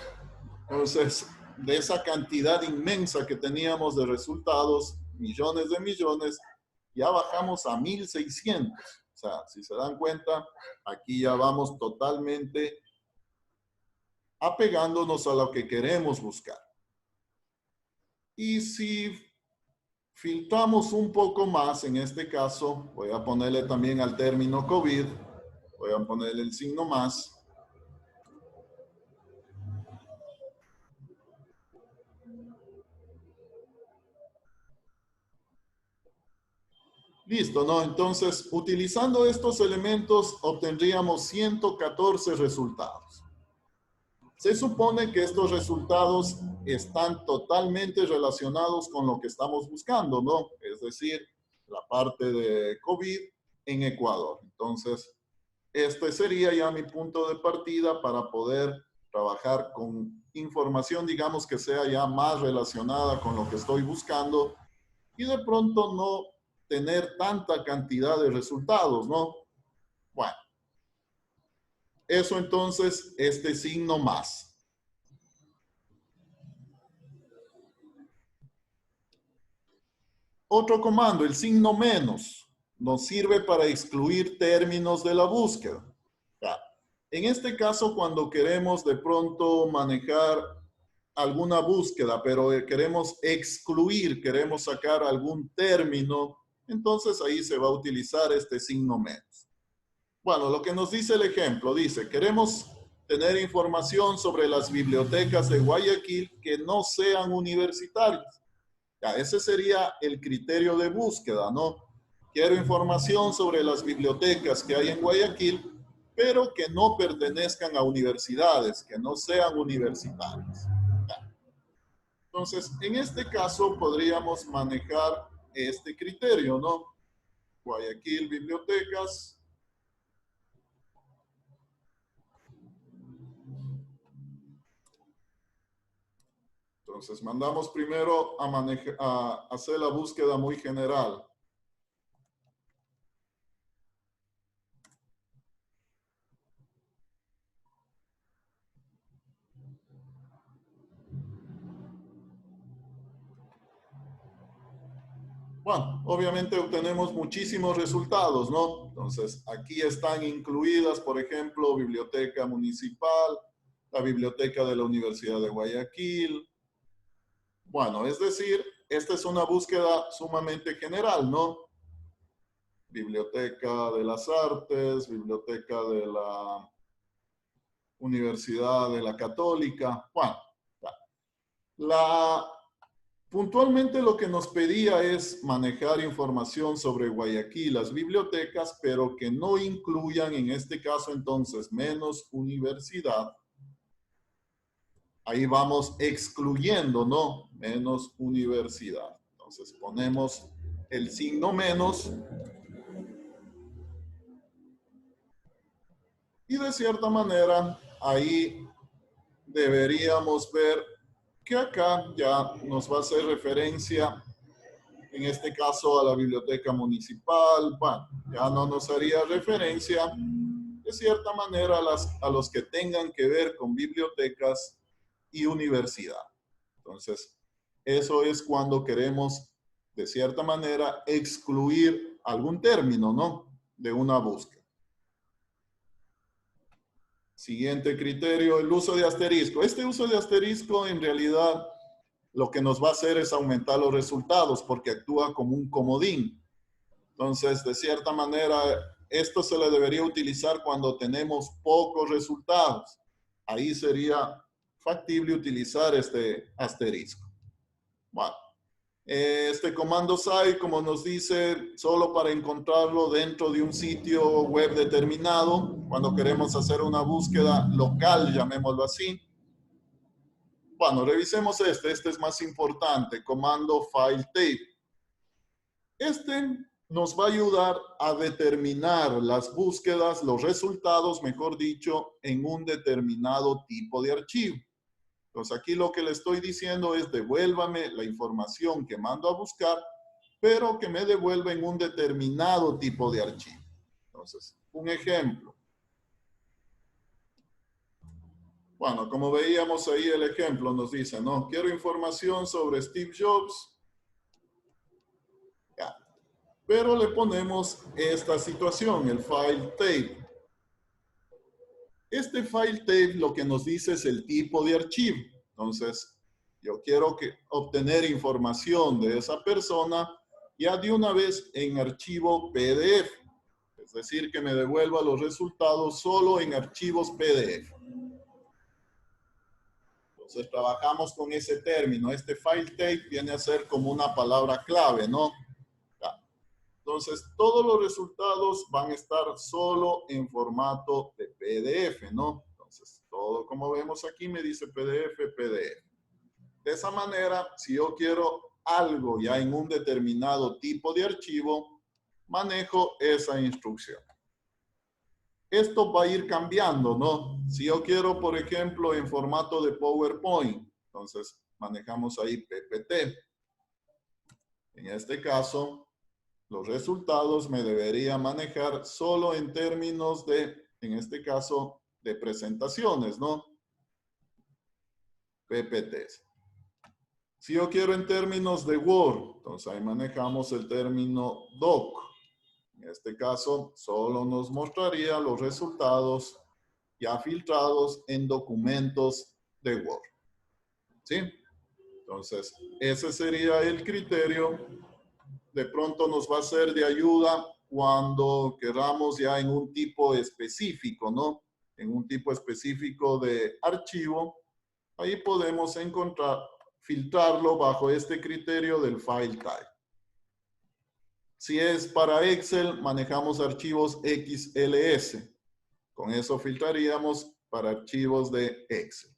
Entonces, de esa cantidad inmensa que teníamos de resultados, millones de millones, ya bajamos a 1.600. O sea, si se dan cuenta, aquí ya vamos totalmente apegándonos a lo que queremos buscar. Y si filtramos un poco más, en este caso, voy a ponerle también al término COVID, voy a ponerle el signo más. Listo, ¿no? Entonces, utilizando estos elementos, obtendríamos 114 resultados. Se supone que estos resultados están totalmente relacionados con lo que estamos buscando, ¿no? Es decir, la parte de COVID en Ecuador. Entonces, este sería ya mi punto de partida para poder trabajar con información, digamos, que sea ya más relacionada con lo que estoy buscando y de pronto no tener tanta cantidad de resultados, ¿no? Bueno, eso entonces, este signo más. Otro comando, el signo menos, nos sirve para excluir términos de la búsqueda. Ya. En este caso, cuando queremos de pronto manejar alguna búsqueda, pero queremos excluir, queremos sacar algún término, entonces ahí se va a utilizar este signo menos. Bueno, lo que nos dice el ejemplo, dice, queremos tener información sobre las bibliotecas de Guayaquil que no sean universitarias. Ya, ese sería el criterio de búsqueda, ¿no? Quiero información sobre las bibliotecas que hay en Guayaquil pero que no pertenezcan a universidades, que no sean universitarias. Entonces, en este caso podríamos manejar este criterio, ¿no? Guayaquil Bibliotecas. Entonces, mandamos primero a hacer la búsqueda muy general. Bueno, obviamente obtenemos muchísimos resultados, ¿no? Entonces, aquí están incluidas, por ejemplo, Biblioteca Municipal, la Biblioteca de la Universidad de Guayaquil. Bueno, es decir, esta es una búsqueda sumamente general, ¿no? Biblioteca de las Artes, Biblioteca de la Universidad de la Católica. Bueno, puntualmente lo que nos pedía es manejar información sobre Guayaquil, las bibliotecas, pero que no incluyan, en este caso entonces, menos universidad. Ahí vamos excluyendo, ¿no? Menos universidad. Entonces ponemos el signo menos. Y de cierta manera, ahí deberíamos ver que acá ya nos va a hacer referencia, en este caso, a la biblioteca municipal. Bueno, ya no nos haría referencia, de cierta manera, a los que tengan que ver con bibliotecas y universidad. Entonces, eso es cuando queremos, de cierta manera, excluir algún término, ¿no? De una búsqueda. Siguiente criterio, el uso de asterisco. Este uso de asterisco, en realidad, lo que nos va a hacer es aumentar los resultados porque actúa como un comodín. Entonces, de cierta manera, esto se le debería utilizar cuando tenemos pocos resultados. Ahí sería factible utilizar este asterisco. Bueno, este comando SAI, como nos dice, solo para encontrarlo dentro de un sitio web determinado, cuando queremos hacer una búsqueda local, llamémoslo así. Bueno, revisemos este es más importante, comando file tape. Este nos va a ayudar a determinar las búsquedas, los resultados, mejor dicho, en un determinado tipo de archivo. Entonces aquí lo que le estoy diciendo es devuélvame la información que mando a buscar, pero que me devuelva en un determinado tipo de archivo. Entonces, un ejemplo. Bueno, como veíamos ahí el ejemplo, nos dice, ¿no? Quiero información sobre Steve Jobs. Ya. Pero le ponemos esta situación, el file tape. Este file tape lo que nos dice es el tipo de archivo. Entonces, yo quiero obtener información de esa persona ya de una vez en archivo PDF. Es decir, que me devuelva los resultados solo en archivos PDF. Entonces, trabajamos con ese término. Este file tape viene a ser como una palabra clave, ¿no? Entonces, todos los resultados van a estar solo en formato de PDF, ¿no? Entonces, todo como vemos aquí me dice PDF, PDF. De esa manera, si yo quiero algo ya en un determinado tipo de archivo, manejo esa instrucción. Esto va a ir cambiando, ¿no? Si yo quiero, por ejemplo, en formato de PowerPoint, entonces manejamos ahí PPT. En este caso, los resultados me debería manejar solo en términos de, en este caso, de presentaciones, ¿no? PPTs. Si yo quiero en términos de Word, entonces ahí manejamos el término doc. En este caso, solo nos mostraría los resultados ya filtrados en documentos de Word. ¿Sí? Entonces, ese sería el criterio. De pronto nos va a ser de ayuda cuando queramos ya en un tipo específico, ¿no? En un tipo específico de archivo. Ahí podemos filtrarlo bajo este criterio del file type. Si es para Excel, manejamos archivos XLS. Con eso filtraríamos para archivos de Excel.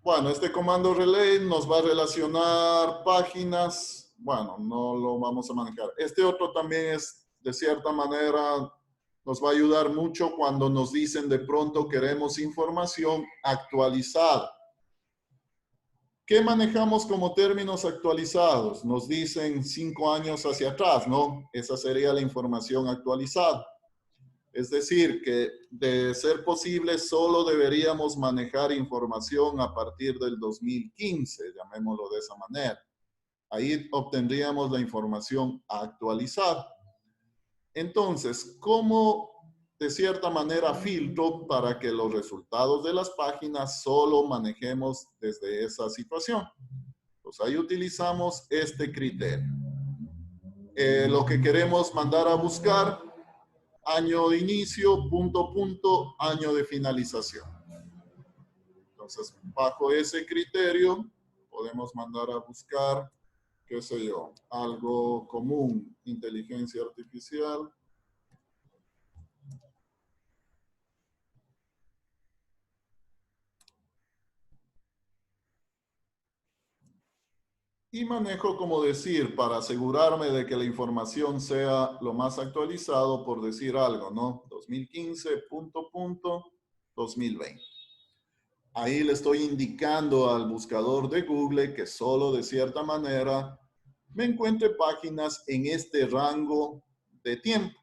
Bueno, este comando relay nos va a relacionar páginas. Bueno, no lo vamos a manejar. Este otro también es, de cierta manera, nos va a ayudar mucho cuando nos dicen de pronto queremos información actualizada. ¿Qué manejamos como términos actualizados? Nos dicen 5 años hacia atrás, ¿no? Esa sería la información actualizada. Es decir, que de ser posible solo deberíamos manejar información a partir del 2015, llamémoslo de esa manera. Ahí obtendríamos la información actualizada. Entonces, ¿cómo de cierta manera filtro para que los resultados de las páginas solo manejemos desde esa situación? Pues ahí utilizamos este criterio. Lo que queremos mandar a buscar, año de inicio, punto, punto, año de finalización. Entonces, bajo ese criterio, podemos mandar a buscar, qué sé yo, algo común, inteligencia artificial. Y manejo, como decir, para asegurarme de que la información sea lo más actualizado, por decir algo, ¿no? 2015, punto, punto, 2020. Ahí le estoy indicando al buscador de Google que solo de cierta manera me encuentre páginas en este rango de tiempo.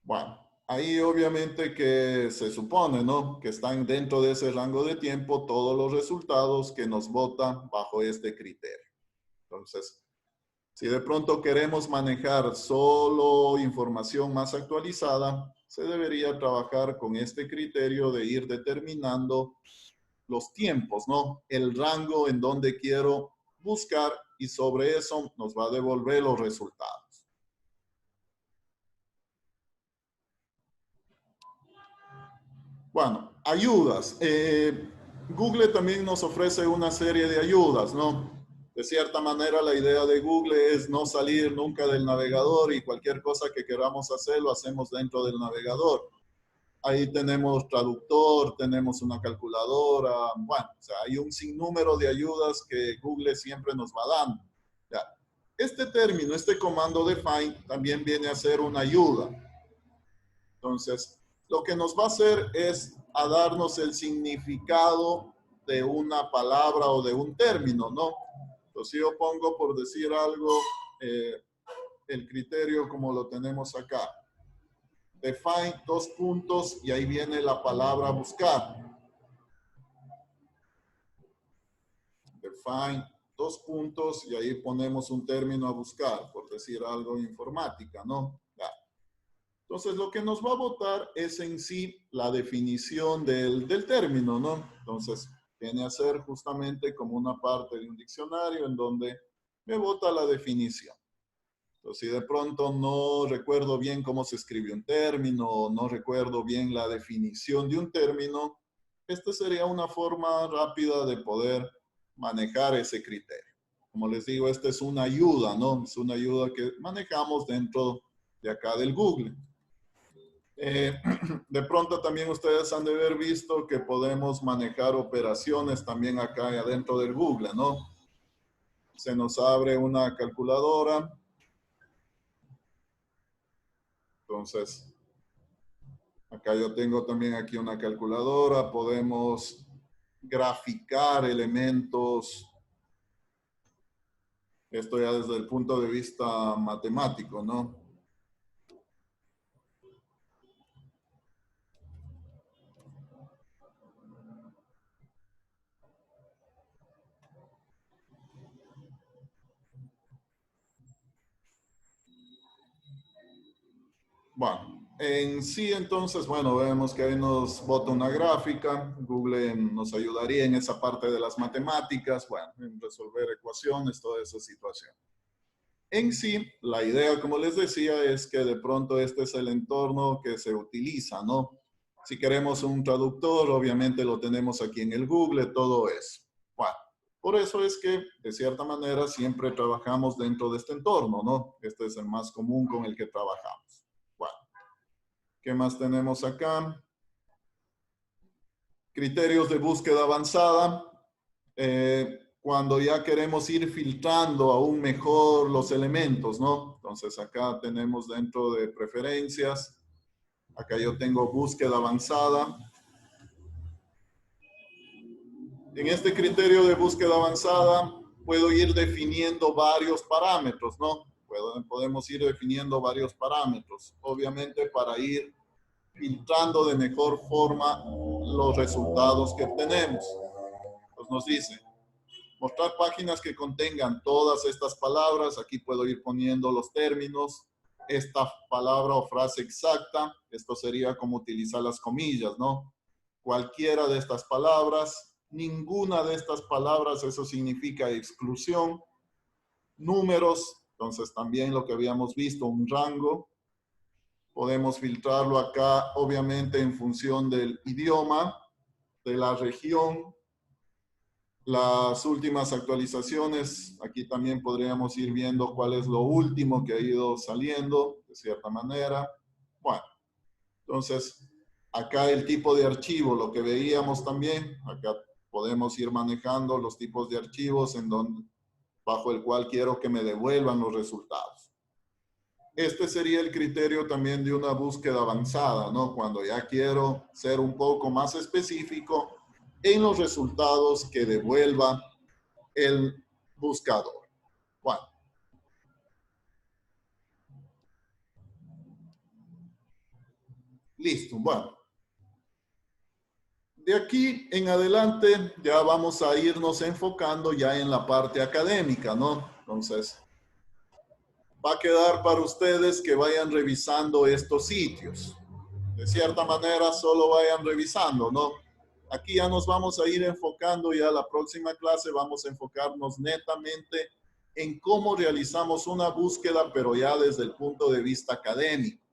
Bueno, ahí obviamente que se supone, ¿no? Que están dentro de ese rango de tiempo todos los resultados que nos botan bajo este criterio. Entonces, si de pronto queremos manejar solo información más actualizada, se debería trabajar con este criterio de ir determinando los tiempos, ¿no? El rango en donde quiero buscar y sobre eso nos va a devolver los resultados. Bueno, ayudas. Google también nos ofrece una serie de ayudas, ¿no? De cierta manera, la idea de Google es no salir nunca del navegador y cualquier cosa que queramos hacer lo hacemos dentro del navegador. Ahí tenemos traductor, tenemos una calculadora, bueno, o sea, hay un sinnúmero de ayudas que Google siempre nos va dando. Ya. Este término, este comando define, también viene a ser una ayuda. Entonces, lo que nos va a hacer es a darnos el significado de una palabra o de un término, ¿no? Entonces, si yo pongo, por decir algo, el criterio como lo tenemos acá. Define, dos puntos, y ahí viene la palabra buscar. Define, dos puntos, y ahí ponemos un término a buscar, por decir algo informática, ¿no? Ya. Entonces, lo que nos va a botar es en sí la definición del término, ¿no? Entonces, viene a ser justamente como una parte de un diccionario en donde me bota la definición. Entonces, si de pronto no recuerdo bien cómo se escribe un término, o no recuerdo bien la definición de un término, esta sería una forma rápida de poder manejar ese criterio. Como les digo, esta es una ayuda, ¿no? Es una ayuda que manejamos dentro de acá del Google. De pronto también ustedes han de haber visto que podemos manejar operaciones también acá adentro del Google, ¿no? Se nos abre una calculadora. Entonces, acá yo tengo también aquí una calculadora. Podemos graficar elementos. Esto ya desde el punto de vista matemático, ¿no? Bueno, en sí entonces, bueno, vemos que ahí nos bota una gráfica. Google nos ayudaría en esa parte de las matemáticas, bueno, en resolver ecuaciones, toda esa situación. En sí, la idea, como les decía, es que de pronto este es el entorno que se utiliza, ¿no? Si queremos un traductor, obviamente lo tenemos aquí en el Google, todo eso. Bueno, Por eso es que, de cierta manera, siempre trabajamos dentro de este entorno, ¿no? Este es el más común con el que trabajamos. Bueno, ¿qué más tenemos acá? Criterios de búsqueda avanzada. Cuando ya queremos ir filtrando aún mejor los elementos, ¿no? Entonces acá tenemos dentro de preferencias, acá yo tengo búsqueda avanzada. En este criterio de búsqueda avanzada puedo ir definiendo varios parámetros, ¿no? Podemos ir definiendo varios parámetros, obviamente para ir filtrando de mejor forma los resultados que obtenemos. Pues nos dice, mostrar páginas que contengan todas estas palabras. Aquí puedo ir poniendo los términos, esta palabra o frase exacta. Esto sería como utilizar las comillas, ¿no? Cualquiera de estas palabras, ninguna de estas palabras, eso significa exclusión. Números, entonces también lo que habíamos visto, un rango. Podemos filtrarlo acá, obviamente, en función del idioma, de la región. Las últimas actualizaciones, aquí también podríamos ir viendo cuál es lo último que ha ido saliendo, de cierta manera. Bueno, entonces, acá el tipo de archivo, lo que veíamos también, acá podemos ir manejando los tipos de archivos bajo el cual quiero que me devuelvan los resultados. Este sería el criterio también de una búsqueda avanzada, ¿no? Cuando ya quiero ser un poco más específico en los resultados que devuelva el buscador. Bueno. Listo, bueno. De aquí en adelante ya vamos a irnos enfocando ya en la parte académica, ¿no? Entonces, va a quedar para ustedes que vayan revisando estos sitios. De cierta manera, solo vayan revisando, ¿no? Aquí ya nos vamos a ir enfocando, ya la próxima clase vamos a enfocarnos netamente en cómo realizamos una búsqueda, pero ya desde el punto de vista académico.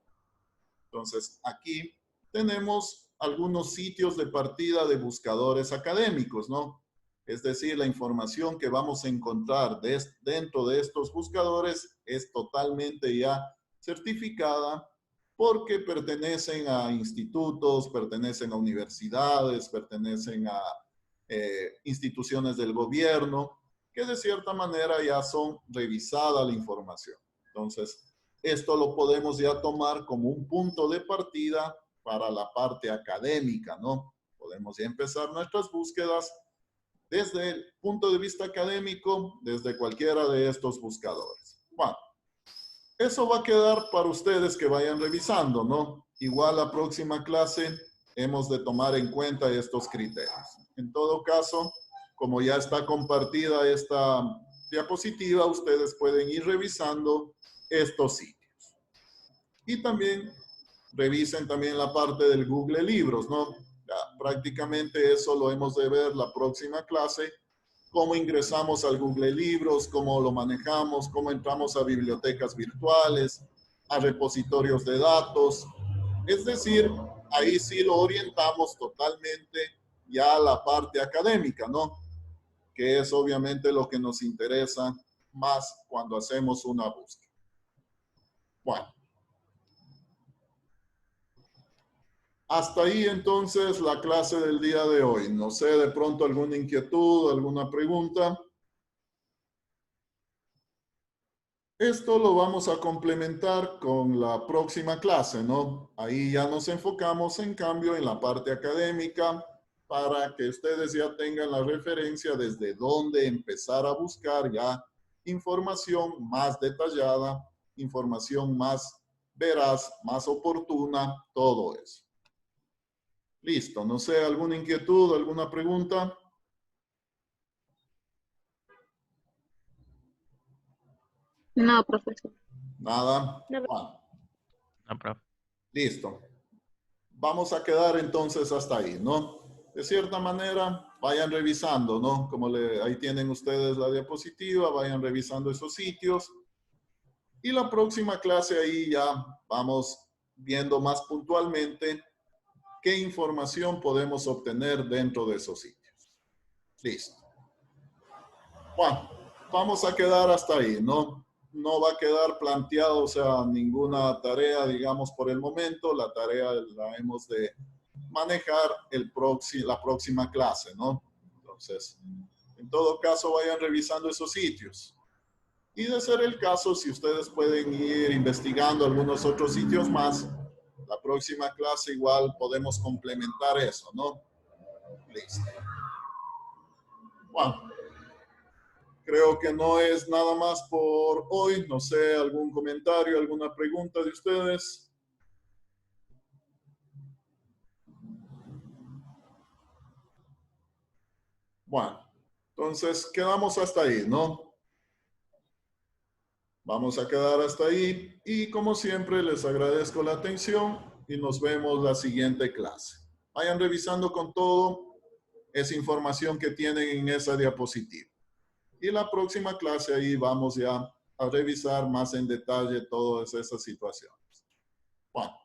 Entonces, aquí tenemos algunos sitios de partida de buscadores académicos, ¿no? Es decir, la información que vamos a encontrar dentro de estos buscadores es totalmente ya certificada porque pertenecen a institutos, pertenecen a universidades, pertenecen a instituciones del gobierno, que de cierta manera ya son revisada la información. Entonces, esto lo podemos ya tomar como un punto de partida para la parte académica, ¿no? Podemos ya empezar nuestras búsquedas desde el punto de vista académico, desde cualquiera de estos buscadores. Bueno, eso va a quedar para ustedes que vayan revisando, ¿no? Igual la próxima clase hemos de tomar en cuenta estos criterios. En todo caso, como ya está compartida esta diapositiva, ustedes pueden ir revisando estos sitios. Y también revisen también la parte del Google Libros, ¿no? Ya, prácticamente eso lo hemos de ver la próxima clase, cómo ingresamos al Google Libros, cómo lo manejamos, cómo entramos a bibliotecas virtuales, a repositorios de datos. Es decir, ahí sí lo orientamos totalmente ya a la parte académica, ¿no? Que es obviamente lo que nos interesa más cuando hacemos una búsqueda. Bueno. Hasta ahí entonces la clase del día de hoy. No sé, de pronto alguna inquietud, alguna pregunta. Esto lo vamos a complementar con la próxima clase, ¿no? Ahí ya nos enfocamos en cambio en la parte académica para que ustedes ya tengan la referencia desde dónde empezar a buscar ya información más detallada, información más veraz, más oportuna, todo eso. Listo, no sé, ¿alguna inquietud, alguna pregunta? No, profesor. Nada. No. Bueno, No, profe. listo. Vamos a quedar entonces hasta ahí, ¿no? De cierta manera, vayan revisando, ¿no? Como ahí tienen ustedes la diapositiva, vayan revisando esos sitios. Y la próxima clase ahí ya vamos viendo más puntualmente qué información podemos obtener dentro de esos sitios. Listo. Bueno, vamos a quedar hasta ahí, ¿no? No va a quedar planteado, o sea, ninguna tarea, digamos, por el momento. La tarea la hemos de manejar la próxima clase, ¿no? Entonces, en todo caso, vayan revisando esos sitios. Y de ser el caso, si ustedes pueden ir investigando algunos otros sitios más, la próxima clase igual podemos complementar eso, ¿no? Listo. Bueno, creo que no es nada más por hoy. No sé, algún comentario, alguna pregunta de ustedes. Bueno, entonces quedamos hasta ahí, ¿no? Vamos a quedar hasta ahí y como siempre les agradezco la atención y nos vemos la siguiente clase. Vayan revisando con todo esa información que tienen en esa diapositiva. Y la próxima clase ahí vamos ya a revisar más en detalle todas esas situaciones. Bueno,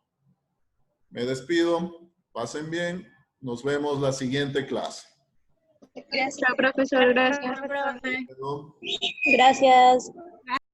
me despido, pasen bien, nos vemos la siguiente clase. Chao, profesor, gracias. Pero- Gracias.